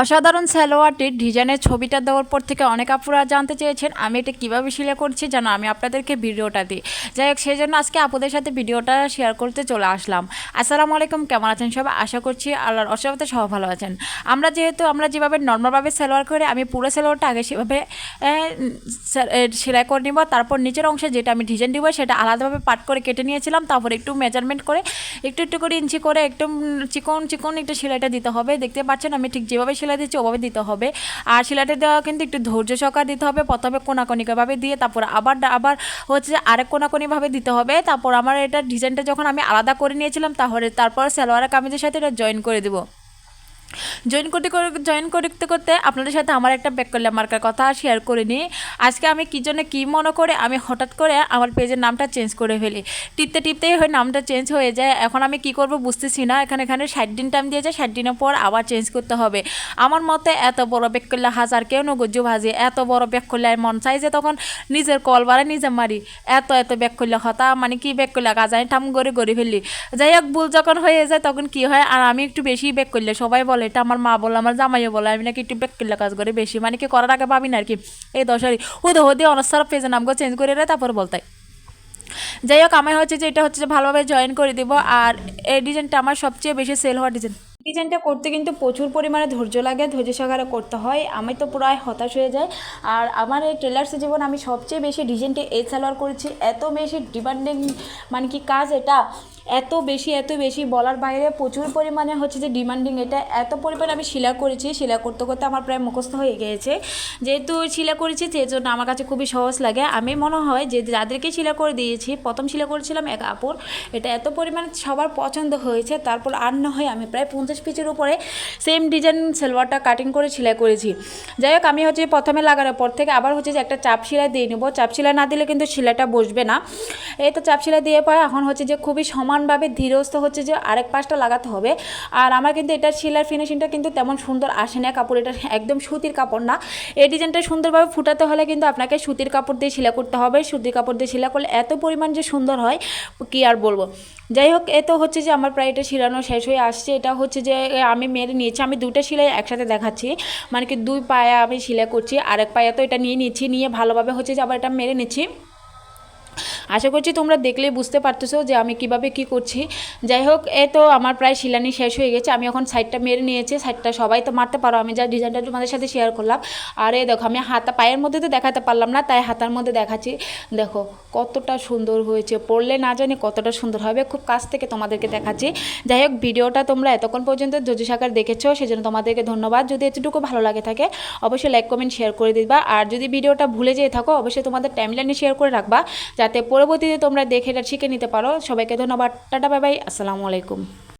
অসাধারণ সালোয়ারটির ডিজাইনের ছবিটা দেওয়ার পর থেকে অনেক আপুরা জানতে চেয়েছেন আমি এটা কীভাবে সেলাই করছি যেন আমি আপনাদেরকে ভিডিওটা দিই। যাই হোক, সেই জন্য আজকে আপুদের সাথে ভিডিওটা শেয়ার করতে চলে আসলাম। আসসালামু আলাইকুম, কেমন আছেন সবাই? আশা করছি আল্লাহর অশেষে সবাই ভালো আছেন। আমরা যেভাবে নর্মালভাবে সালোয়ার করে আমি পুরো সালোয়ারটা আগে সেভাবে সেলাই করে নিব। তারপর নিচের অংশে যেটা আমি ডিজাইন দিব সেটা আলাদাভাবে পাট করে কেটে নিয়েছিলাম। তারপর একটু মেজারমেন্ট করে একটু করে ইঞ্চি করে একটু চিকন একটু সেলাইটা দিতে হবে। দেখতে পাচ্ছেন আমি ঠিক যেভাবে সেলাই দিচ্ছি ওভাবে দিতে হবে। আর সেলাইটা দেওয়া কিন্তু একটু ধৈর্য সহকারে দিতে হবে। প্রথমে কোনাকনিভাবে দিয়ে তারপর আবার হচ্ছে যে আরেক কোনাকনিভাবে দিতে হবে। তারপর আমার এটা ডিজাইনটা যখন আমি আলাদা করে নিয়েছিলাম তারপর সালোয়ার কামিজের সাথে এটা জয়েন করে দেবো। জয়েন করতে করতে আপনাদের সাথে আমার একটা ব্যাককল্যা মার্কার কথা শেয়ার করে নিই। আজকে আমি কী জন্য কী মনে করে আমি হঠাৎ করে আমার পেজের নামটা চেঞ্জ করে ফেলি। টিপতেই হয় নামটা চেঞ্জ হয়ে যায়। এখন আমি কি করব বুঝতেছি না। এখানে 60 দিন টাইম দিয়েছে, 60 দিনের পর আবার চেঞ্জ করতে হবে। আমার মতে এত বড় ব্যাককল্যা হাজার কেউ নগজ্য ভাজি, এত বড় ব্যাককল্যার মন চাই যে তখন নিজের কল বাড়ে নিজে মারি। এত ব্যাককল্যা হতা মানে কি ব্যাককল্যা কাজ আমি ঠাম করে ফেলি। যাই হোক, ভুল যখন হয়ে যায় তখন কি হয়, আর আমি একটু বেশি ব্যাককল্যা সবাই বলে, এটা আমার মা বলে আমার জামাইও বলে আমি নাকি একটু ব্যাককল্যা কাজ করে বেশি, মানে কি করার আগে ভাবি না আর কি। এই দশারি হতে অনসার পেজের নামগুলো চেঞ্জ করে দেয় তারপর বলতাই। যাই হোক, আমার হচ্ছে যে এটা হচ্ছে যে ভালোভাবে জয়েন করে দিব। আর এই ডিজাইনটা আমার সবচেয়ে বেশি সেল হওয়ার ডিজাইনটা করতে কিন্তু প্রচুর পরিমাণে ধৈর্য লাগে, ধৈর্য সহকারে করতে হয়। আমি তো প্রায় হতাশ হয়ে যাই। আর আমার এই টেলার্সের জীবন আমি সবচেয়ে বেশি ডিজাইনটা এই সালোয়ার করেছি। এত বেশি ডিমান্ডিং মানে কি কাজ এটা, এত বেশি বলার বাইরে প্রচুর পরিমাণে হচ্ছে যে ডিমান্ডিং। এটা এত পরিমাণে আমি সেলাই করেছি, সেলাই করতে আমার প্রায় মুখস্থ হয়ে গিয়েছে। যেহেতু সেলাই করেছি সেই জন্য আমার কাছে খুবই সহজ লাগে। আমি মনে হয় যে যাদেরকে সেলাই করে দিয়েছি, প্রথম সেলাই করেছিলাম এক আপুর, এটা এত পরিমাণে সবার পছন্দ হয়েছে। তারপর আর না হয় আমি প্রায় 50 পিসের উপরে সেম ডিজাইন সালোয়ারটা কাটিং করে সেলাই করেছি। যাই হোক, আমি হচ্ছে প্রথমে লাগানোর পর থেকে আবার হচ্ছে যে একটা চাপ সেলাই দিয়ে নেবো। চাপ সেলাই না দিলে কিন্তু সেলাইটা বসবে না। এই তো চাপ সেলাই দিয়ে পরে এখন হচ্ছে যে খুবই সমানভাবে ধীরস্থ হচ্ছে যে আরেক পাশটা লাগাতে হবে। আর আমার কিন্তু এটার সেলাইয়ের ফিনিশিংটা কিন্তু তেমন সুন্দর আসে না। কাপড় এটা একদম সুতির কাপড় না। এই ডিজাইনটা সুন্দরভাবে ফুটাতে হলে কিন্তু আপনাকে সুতির কাপড় দিয়ে সেলাই করতে হবে। সুতির কাপড় দিয়ে সেলাই করলে এত পরিমাণ যে সুন্দর হয় কি আর বলবো। যাই হোক, এ তো হচ্ছে যে আমার প্রায় এটা সেলানো শেষ হয়ে আসছে। এটা হচ্ছে যে আমি মেরে নিয়েছি। আমি দুটো সেলাই একসাথে দেখাচ্ছি, মানে কি দুই পায়ে আমি সেলাই করছি, আরেক পায়ে তো এটা নিয়ে নিচ্ছি, নিয়ে ভালোভাবে হচ্ছে যে আবার এটা মেরে নিচ্ছি। আশা করছি তোমরা দেখলেই বুঝতে পারতেছো যে আমি কিভাবে কি করছি। যাই হোক, তো আমার প্রায় শিলানি শেষ হয়ে গেছে। আমি এখন সাইডটা মেরে নিয়েছি। সাইডটা সবাই তো মারতে পারো, আমি যা ডিজাইনটা তোমাদের সাথে শেয়ার করলাম। আর দেখো, আমি পায়ের মধ্যে তো দেখাতে পারলাম না, তাই হাতার মধ্যে দেখাচ্ছি। দেখো কতটা সুন্দর হয়েছে, পরলে না জানি কতটা সুন্দর হবে। খুব কাছ থেকে তোমাদেরকে দেখাচ্ছি। যাই হোক, ভিডিওটা তোমরা এতক্ষণ পর্যন্ত ধৈর্য সহকারে দেখেছো, সেজন্য তোমাদেরকে ধন্যবাদ। যদি এতটুকু ভালো লাগে থাকে অবশ্যই লাইক কমেন্ট শেয়ার করে দিবা। আর যদি ভিডিওটা ভুলে যেয়ে থাকো অবশ্যই তোমাদের টাইমলাইনে শেয়ার করে রাখবা, যাতে পরবর্তীতে তোমরা দেখে এটা শিখে নিতে পারো। সবাইকে ধন্যবাদ। টাটা, বাই বাই, আসসালামু আলাইকুম।